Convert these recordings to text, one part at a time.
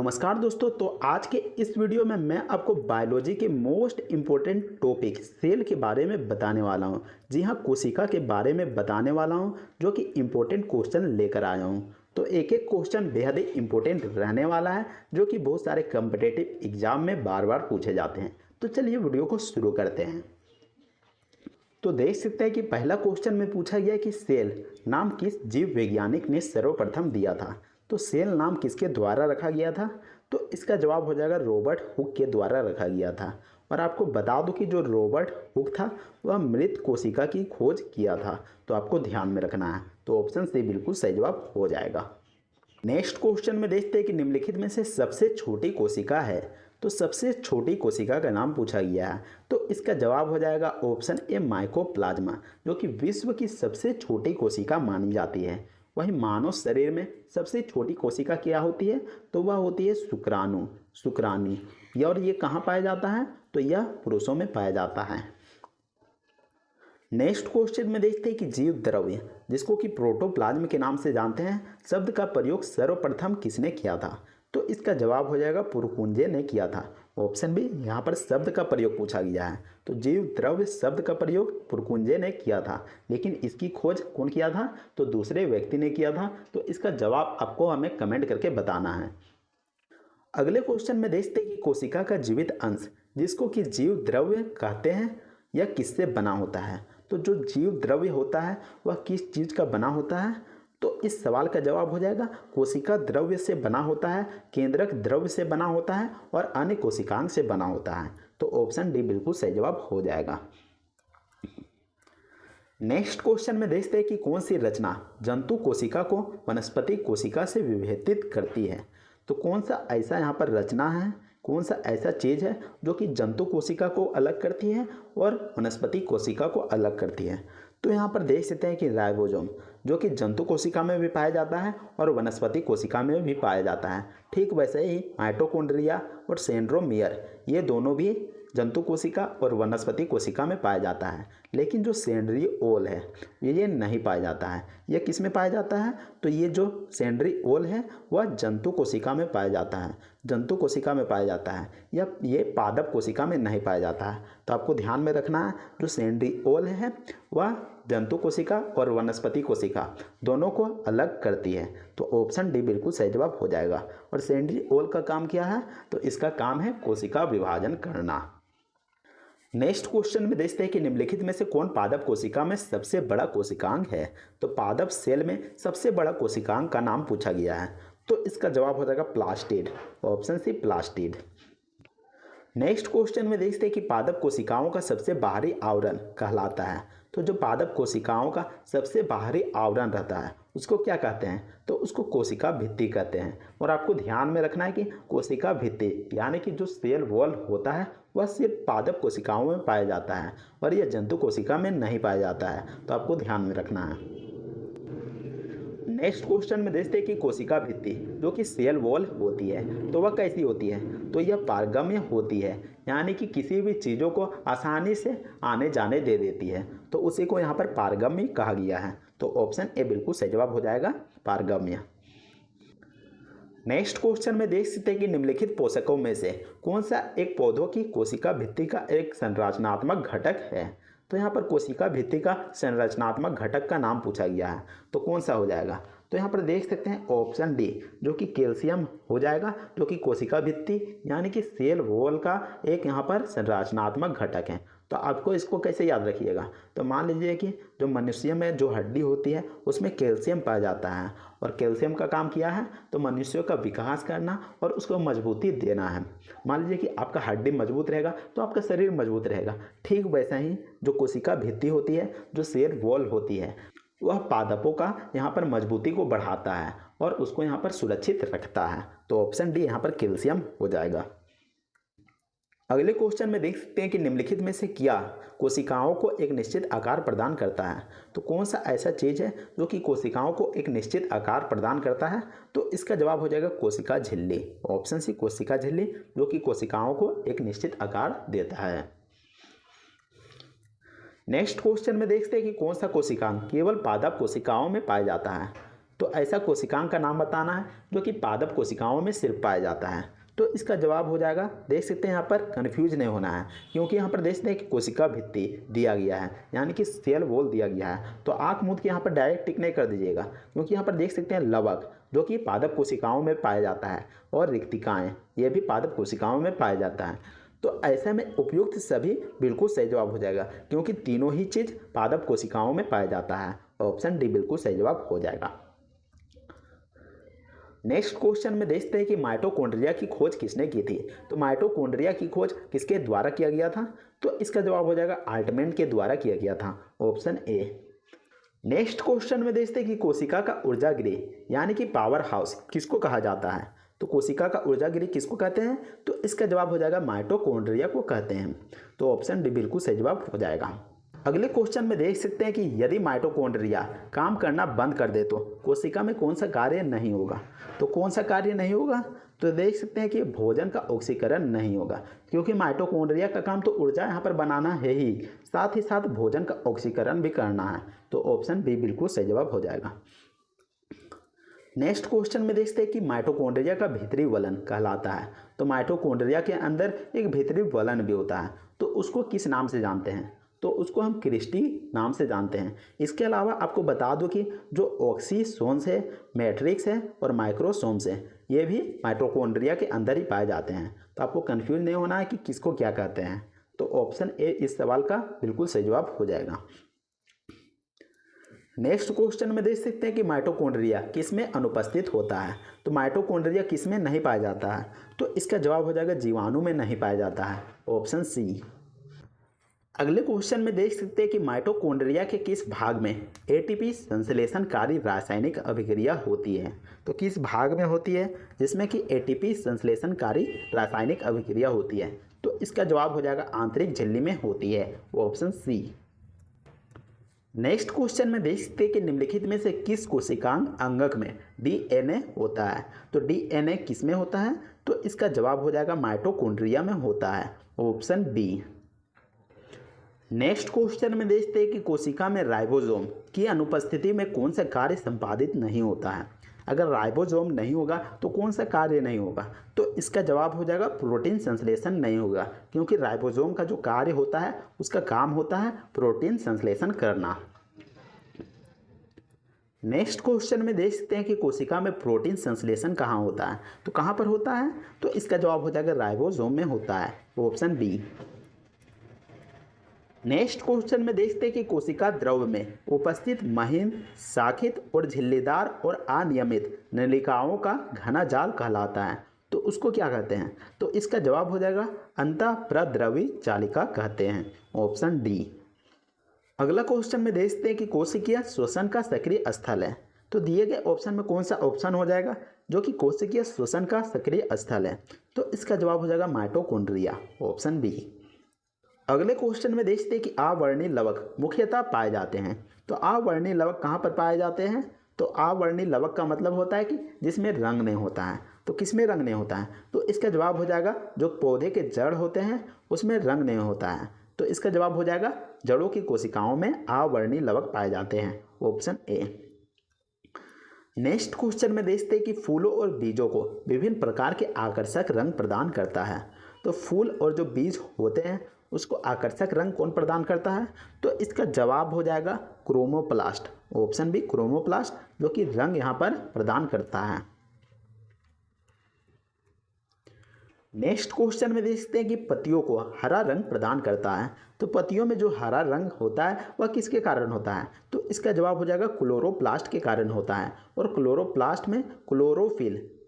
नमस्कार दोस्तों। तो आज के इस वीडियो में मैं आपको बायोलॉजी के मोस्ट इम्पोर्टेंट टॉपिक सेल के बारे में बताने वाला हूं। जी हां, कोशिका के बारे में बताने वाला हूं, जो कि इम्पोर्टेंट क्वेश्चन लेकर आया हूं। तो एक एक क्वेश्चन बेहद ही इम्पोर्टेंट रहने वाला है, जो कि बहुत सारे कम्पिटिटिव एग्जाम में बार बार पूछे जाते हैं। तो चलिए वीडियो को शुरू करते हैं। तो देख सकते हैं कि पहला क्वेश्चन में पूछा गया कि सेल नाम किस जीव वैज्ञानिक ने सर्वप्रथम दिया था। तो सेल नाम किसके द्वारा रखा गया था? तो इसका जवाब हो जाएगा रॉबर्ट हुक के द्वारा रखा गया था। और आपको बता दूं कि जो रॉबर्ट हुक था वह मृत कोशिका की खोज किया था। तो आपको ध्यान में रखना है। तो ऑप्शन सी बिल्कुल सही जवाब हो जाएगा। नेक्स्ट क्वेश्चन में देखते हैं कि निम्नलिखित में से सबसे छोटी कोशिका है। तो सबसे छोटी कोशिका का नाम पूछा गया है। तो इसका जवाब हो जाएगा ऑप्शन ए माइकोप्लाज्मा, जो कि विश्व की सबसे छोटी कोशिका मानी जाती है। वहीं मानव शरीर में सबसे छोटी कोशिका क्या होती है? तो वह होती है शुक्राणु। और ये कहाँ पाया जाता है? तो यह पुरुषों में पाया जाता है। नेक्स्ट क्वेश्चन में देखते हैं कि जीव द्रव्य, जिसको कि प्रोटोप्लाज्म के नाम से जानते हैं, शब्द का प्रयोग सर्वप्रथम किसने किया था? तो इसका जवाब हो जाएगा पुरकुंजे ने किया था। ऑप्शन बी, यहाँ पर शब्द का प्रयोग पूछा गया है। तो जीव द्रव्य शब्द का प्रयोग पुरकुंजे ने किया था, लेकिन इसकी खोज कौन किया था? तो दूसरे व्यक्ति ने किया था। तो इसका जवाब आपको हमें कमेंट करके बताना है। अगले क्वेश्चन में देखते हैं कि कोशिका का जीवित अंश, जिसको कि जीव द्रव्य कहते हैं, यह किससे बना होता है? तो जो जीव द्रव्य होता है वह किस चीज़ का बना होता है? तो इस सवाल का जवाब हो जाएगा कोशिका द्रव्य से बना होता है, केंद्रक द्रव्य से बना होता है और अन्य कोशिकांग से बना होता है। तो ऑप्शन डी बिल्कुल सही जवाब हो जाएगा। नेक्स्ट क्वेश्चन में देखते हैं कि कौन सी रचना जंतु कोशिका को वनस्पति कोशिका से विभेदित करती है। तो कौन सा ऐसा यहाँ पर रचना है, कौन सा ऐसा चीज़ है जो कि जंतु कोशिका को अलग करती है और वनस्पति कोशिका को अलग करती है? तो यहाँ पर देख सकते हैं कि राइबोसोम, जो कि जंतु कोशिका में भी पाया जाता है और वनस्पति कोशिका में भी पाया जाता है। ठीक वैसे ही माइटोकॉन्ड्रिया और सेंट्रोमियर, ये दोनों भी जंतु कोशिका और वनस्पति कोशिका में पाया जाता है। लेकिन जो सेंट्रियोल है ये नहीं पाया जाता है। ये किस में पाया जाता है? तो ये जो सेंट्रियोल है वह जंतु कोशिका में पाया जाता है, जंतु कोशिका में पाया जाता है। ये पादप कोशिका में नहीं पाया जाता है। तो आपको ध्यान में रखना है, जो सेंट्रियोल है वह जंतु कोशिका और वनस्पति कोशिका दोनों को अलग करती है। तो ऑप्शन डी बिल्कुल सही जवाब हो जाएगा। और सेंट्रियोल का काम क्या है? तो इसका काम है कोशिका विभाजन करना। नेक्स्ट क्वेश्चन में देखते हैं कि निम्नलिखित में से कौन पादप कोशिका में सबसे बड़ा कोशिकांग है। तो पादप सेल में सबसे बड़ा कोशिकांग का नाम पूछा गया है। तो इसका जवाब हो जाएगा plastid. Option C plastid. Next question में देखते हैं कि पादप कोशिकाओं का सबसे बाहरी आवरण कहलाता है। तो जो पादप कोशिकाओं का सबसे बाहरी आवरण रहता है उसको क्या कहते हैं? तो उसको कोशिका भित्ति कहते हैं। और आपको ध्यान में रखना है कि कोशिका भित्ति यानी कि जो सेल वॉल होता है वह सिर्फ पादप कोशिकाओं में पाया जाता है और यह जंतु कोशिका में नहीं पाया जाता है। तो आपको ध्यान में रखना है। नेक्स्ट क्वेश्चन में देखते हैं कि कोशिका भित्ति, जो कि सेल वॉल होती है, तो वह कैसी होती है? तो यह पारगम्य होती है, यानी कि किसी भी चीज़ों को आसानी से आने जाने दे देती है। तो उसी को यहाँ पर पारगम्य कहा गया है। तो ऑप्शन ए बिल्कुल सही जवाब हो जाएगा, पारगम्य। नेक्स्ट क्वेश्चन में देख सकते हैं कि निम्नलिखित पोषकों में से कौन सा एक पौधों की कोशिका भित्ति का एक संरचनात्मक घटक है? तो यहाँ पर कोशिका भित्ति का संरचनात्मक घटक का नाम पूछा गया है। तो कौन सा हो जाएगा? तो यहाँ पर देख सकते हैं ऑप्शन डी, जो कि कैल्शियम हो जाएगा, जो कि कोशिका भित्ति यानी कि सेल वॉल का एक यहाँ पर संरचनात्मक घटक है। तो आपको इसको कैसे याद रखिएगा? तो मान लीजिए कि जो मनुष्य में जो हड्डी होती है उसमें कैल्शियम पाया जाता है और कैल्शियम का काम किया है तो मनुष्यों का विकास करना और उसको मजबूती देना है। मान लीजिए कि आपका हड्डी मजबूत रहेगा तो आपका शरीर मजबूत रहेगा। ठीक वैसा ही जो कोशिका भित्ति होती है, जो सेल वॉल होती है, वह पादपों का यहाँ पर मजबूती को बढ़ाता है और उसको यहाँ पर सुरक्षित रखता है। तो ऑप्शन डी यहाँ पर कैल्शियम हो जाएगा। अगले क्वेश्चन में देख सकते हैं कि निम्नलिखित में से क्या कोशिकाओं को एक निश्चित आकार प्रदान करता है? तो कौन सा ऐसा चीज़ है जो कि कोशिकाओं को एक निश्चित आकार प्रदान करता है? तो इसका जवाब हो जाएगा कोशिका झिल्ली। ऑप्शन सी कोशिका झिल्ली, जो कि कोशिकाओं को एक निश्चित आकार देता है। नेक्स्ट क्वेश्चन में देखते हैं कि कौन सा कोशिकांग केवल पादप कोशिकाओं में पाया जाता है। तो ऐसा कोशिकांग का नाम बताना है जो कि पादप कोशिकाओं में सिर्फ पाया जाता है। तो इसका जवाब हो जाएगा, देख सकते हैं यहाँ पर कन्फ्यूज नहीं होना है, क्योंकि यहाँ पर देख सकते हैं कि कोशिका भित्ति दिया गया है, यानी कि सेल वॉल दिया गया है। तो आँख मूंद के यहाँ पर डायरेक्ट टिक नहीं कर दीजिएगा, क्योंकि यहाँ पर देख सकते हैं लवक जो कि पादप कोशिकाओं में पाया जाता है, और रिक्तिकाएँ ये भी पादप कोशिकाओं में पाया जाता है। तो ऐसे में उपयुक्त सभी बिल्कुल सही जवाब हो जाएगा, क्योंकि तीनों ही चीज़ पादप कोशिकाओं में पाया जाता है। ऑप्शन डी बिल्कुल सही जवाब हो जाएगा। नेक्स्ट क्वेश्चन में देखते हैं कि माइटोकॉन्ड्रिया की खोज किसने की थी। तो माइटोकॉन्ड्रिया की खोज किसके द्वारा किया गया था? तो इसका जवाब हो जाएगा आल्टमैन के द्वारा किया गया था। Option A. नेक्स्ट क्वेश्चन में देखते हैं कि कोशिका का ऊर्जा गृह यानी कि पावर हाउस किसको कहा जाता है। तो कोशिका का ऊर्जा गृह किसको कहते हैं? तो इसका जवाब हो जाएगा माइटोकॉन्ड्रिया को कहते हैं। तो ऑप्शन डी बिल्कुल सही जवाब हो जाएगा। अगले क्वेश्चन में देख सकते हैं कि यदि माइटोकॉन्ड्रिया काम करना बंद कर दे तो कोशिका में कौन सा कार्य नहीं होगा। तो कौन सा कार्य नहीं होगा? तो देख सकते हैं कि भोजन का ऑक्सीकरण नहीं होगा, क्योंकि माइटोकॉन्ड्रिया का काम तो ऊर्जा यहाँ पर बनाना है ही, साथ ही साथ भोजन का ऑक्सीकरण भी करना है। तो ऑप्शन बी बिल्कुल सही जवाब हो जाएगा। नेक्स्ट क्वेश्चन में देखते हैं कि माइटोकॉन्ड्रिया का भीतरी वलन कहलाता है। तो माइटोकॉन्ड्रिया के अंदर एक भीतरी वलन भी होता है, तो उसको किस नाम से जानते हैं? तो उसको हम क्रिस्टी नाम से जानते हैं। इसके अलावा आपको बता दूं कि जो ऑक्सीसोम्स है, मैट्रिक्स है और माइक्रोसोम्स है, ये भी माइटोकॉन्ड्रिया के अंदर ही पाए जाते हैं। तो आपको कंफ्यूज नहीं होना है कि किसको क्या कहते हैं। तो ऑप्शन ए इस सवाल का बिल्कुल सही जवाब हो जाएगा। नेक्स्ट क्वेश्चन में देख सकते हैं कि माइटोकॉन्ड्रिया किस में अनुपस्थित होता है। तो माइटोकॉन्ड्रिया किस में नहीं पाया जाता है? तो इसका जवाब हो जाएगा जीवाणु में नहीं पाया जाता है। Option C. अगले क्वेश्चन में देख सकते हैं कि माइटोकॉन्ड्रिया के किस भाग में एटीपी संश्लेषणकारी रासायनिक अभिक्रिया होती है। तो किस भाग में होती है जिसमें कि एटीपी संश्लेषणकारी रासायनिक अभिक्रिया होती है? तो इसका जवाब हो जाएगा आंतरिक झिल्ली में होती है। ऑप्शन सी। नेक्स्ट क्वेश्चन में देख सकते हैं कि निम्नलिखित में से किस कोशिकांग अंगक में डीएनए होता है। तो डीएनए किस में होता है? तो इसका जवाब हो जाएगा माइटोकॉन्ड्रिया में होता है। Option B. नेक्स्ट क्वेश्चन में देखते हैं कि कोशिका में राइबोसोम की अनुपस्थिति में कौन सा कार्य संपादित नहीं होता है। अगर राइबोसोम नहीं होगा तो कौन सा कार्य नहीं होगा? तो इसका जवाब हो जाएगा प्रोटीन संश्लेषण नहीं होगा, क्योंकि राइबोसोम का जो कार्य होता है उसका काम होता है प्रोटीन संश्लेषण करना। नेक्स्ट क्वेश्चन में देख सकते हैं कि कोशिका में प्रोटीन संश्लेषण कहाँ होता है। तो कहाँ पर होता है? तो इसका जवाब हो जाएगा राइबोसोम में होता है। Option B. नेक्स्ट क्वेश्चन में देखते हैं कि कोशिका द्रव में उपस्थित महीन, शाखित और झिल्लीदार और अनियमित नलिकाओं का घना जाल कहलाता है। तो उसको क्या कहते हैं? तो इसका जवाब हो जाएगा अंतःप्रद्रवी जालिका कहते हैं। Option D. अगला क्वेश्चन में देखते हैं कि कोशिकीय श्वसन का सक्रिय स्थल है। तो दिए गए ऑप्शन में कौन सा ऑप्शन हो जाएगा जो कि कोशिकीय श्वसन का सक्रिय स्थल है? तो इसका जवाब हो जाएगा माइटोकॉन्ड्रिया। Option B. अगले क्वेश्चन में देखते हैं कि अवर्णी लवक मुख्यतः पाए जाते हैं। तो अवर्णी लवक कहाँ पर पाए जाते हैं? तो अवर्णी लवक का मतलब होता है कि जिसमें रंग नहीं होता है। तो किस में रंग नहीं होता है? तो इसका जवाब हो जाएगा जो पौधे के जड़ होते हैं उसमें रंग नहीं होता है। तो इसका जवाब हो जाएगा जड़ों की कोशिकाओं में अवर्णी लवक पाए जाते हैं। Option A. नेक्स्ट क्वेश्चन में देखते हैं कि फूलों और बीजों को विभिन्न प्रकार के आकर्षक रंग प्रदान करता है। तो फूल और जो बीज होते हैं उसको आकर्षक रंग कौन प्रदान करता है? तो इसका जवाब हो जाएगा क्रोमोप्लास्ट। ऑप्शन बी क्रोमोप्लास्ट, जो कि रंग यहाँ पर प्रदान करता है। नेक्स्ट क्वेश्चन में देखते हैं कि पत्तियों को हरा रंग प्रदान करता है। तो पत्तियों में जो हरा रंग होता है वह किसके कारण होता है? तो इसका जवाब हो जाएगा क्लोरोप्लास्ट के कारण होता है। और क्लोरोप्लास्ट में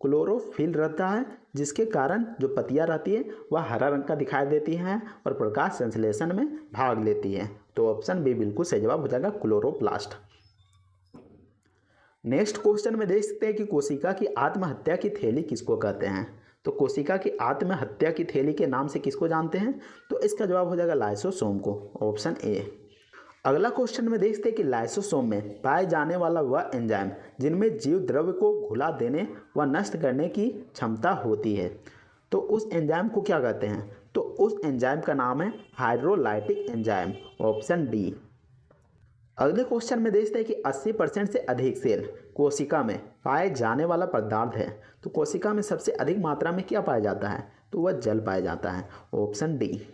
क्लोरोफिल रहता है, जिसके कारण जो पत्तियां रहती है वह हरा रंग का दिखाई देती हैं और प्रकाश संश्लेषण में भाग लेती है। तो ऑप्शन बी बिल्कुल सही जवाब हो जाएगा क्लोरोप्लास्ट। नेक्स्ट क्वेश्चन में देख सकते हैं कि कोशिका की आत्महत्या की थैली किसको कहते हैं। तो कोशिका की आत्महत्या की थैली के नाम से किसको जानते हैं? तो इसका जवाब हो जाएगा लाइसोसोम को। Option A. अगला क्वेश्चन में देखते हैं कि लाइसोसोम में पाए जाने वाला वह एंजाइम जिनमें जीव द्रव्य को घुला देने व नष्ट करने की क्षमता होती है, तो उस एंजाइम को क्या कहते हैं? तो उस एंजाइम का नाम है हाइड्रोलाइटिक एंजाइम। Option D. अगले क्वेश्चन में देखते हैं कि 80% से अधिक सेल कोशिका में पाए जाने वाला पदार्थ है, तो कोशिका में सबसे अधिक मात्रा में क्या पाया जाता है, तो वह जल पाया जाता है, ऑप्शन डी।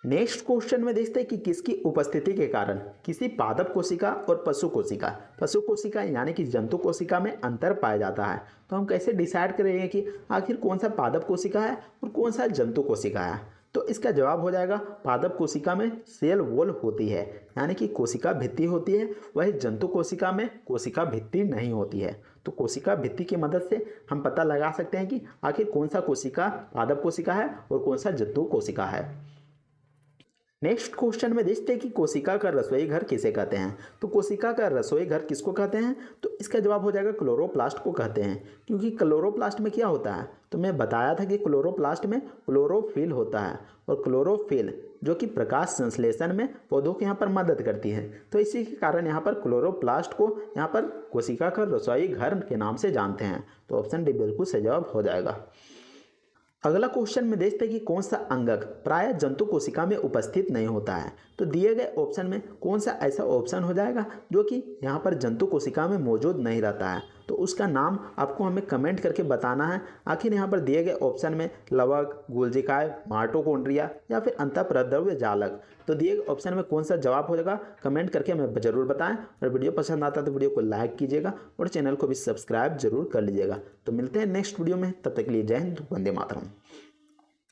नेक्स्ट क्वेश्चन में देखते हैं कि किसकी उपस्थिति के कारण किसी पादप कोशिका और पशु कोशिका यानी कि जंतु कोशिका में अंतर पाया जाता है। तो हम कैसे डिसाइड करेंगे कि आखिर कौन सा पादप कोशिका है और कौन सा जंतु कोशिका है, तो इसका जवाब हो जाएगा पादप कोशिका में सेल वॉल होती है, यानी कि कोशिका भित्ति होती है, वही जंतु कोशिका में कोशिका भित्ति नहीं होती है। तो कोशिका भित्ति की मदद से हम पता लगा सकते हैं कि आखिर कौन सा कोशिका पादप कोशिका है और कौन सा जंतु कोशिका है। नेक्स्ट क्वेश्चन में देखते हैं कि कोशिका का रसोई घर किसे कहते हैं। तो कोशिका का रसोई घर किसको कहते हैं, तो इसका जवाब हो जाएगा क्लोरोप्लास्ट को कहते हैं। क्योंकि क्लोरोप्लास्ट में क्या होता है, तो मैं बताया था कि क्लोरोप्लास्ट में क्लोरोफिल होता है, और क्लोरोफिल जो कि प्रकाश संश्लेषण में पौधों के यहाँ पर मदद करती है। तो इसी के कारण यहाँ पर क्लोरोप्लास्ट को यहाँ पर कोशिका का रसोई घर के नाम से जानते हैं। तो ऑप्शन डी बिल्कुल सही जवाब हो जाएगा। अगला क्वेश्चन में देखते हैं कि कौन सा अंगक प्राय जंतु कोशिका में उपस्थित नहीं होता है। तो दिए गए ऑप्शन में कौन सा ऐसा ऑप्शन हो जाएगा जो कि यहाँ पर जंतु कोशिका में मौजूद नहीं रहता है, तो उसका नाम आपको हमें कमेंट करके बताना है। आखिर यहाँ पर दिए गए ऑप्शन में लवक, गोल्जिकाय, माइटोकॉन्ड्रिया या फिर अंतःप्रद्रव्य जालक, तो दिए गए ऑप्शन में कौन सा जवाब हो जाएगा कमेंट करके हमें ज़रूर बताएं। और वीडियो पसंद आता है तो वीडियो को लाइक कीजिएगा और चैनल को भी सब्सक्राइब जरूर कर लीजिएगा। तो मिलते हैं नेक्स्ट वीडियो में, तब तक के लिए जय हिंद, वंदे मातरम।